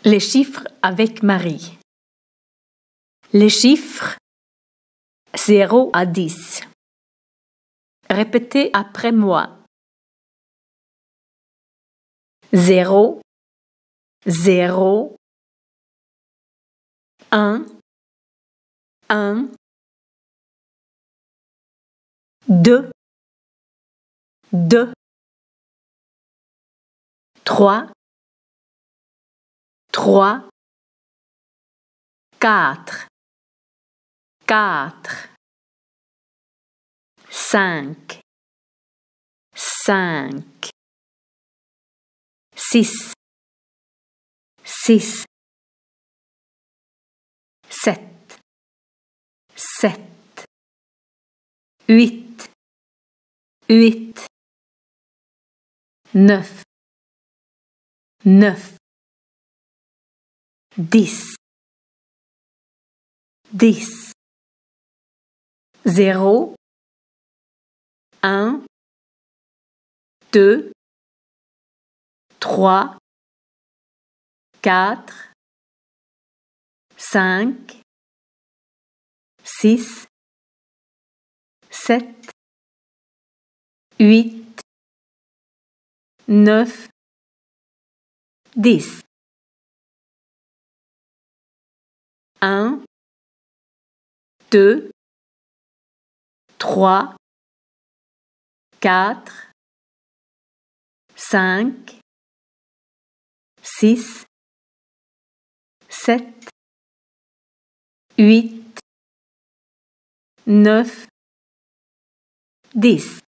Les chiffres avec Marie. Les chiffres 0 à 10. Répétez après moi. 0, 0, 1, 1, 2, 2, 3, 3, 4, 4, 5, 5, 6, 6, 7, 7, 8, 8, 9, 9, 10, 10, 0, 1, 2, 3, 4, 5, 6, 7, 8, 9, 10. 1, 2, 3, 4, 5, 6, 7, 8, 9, 10.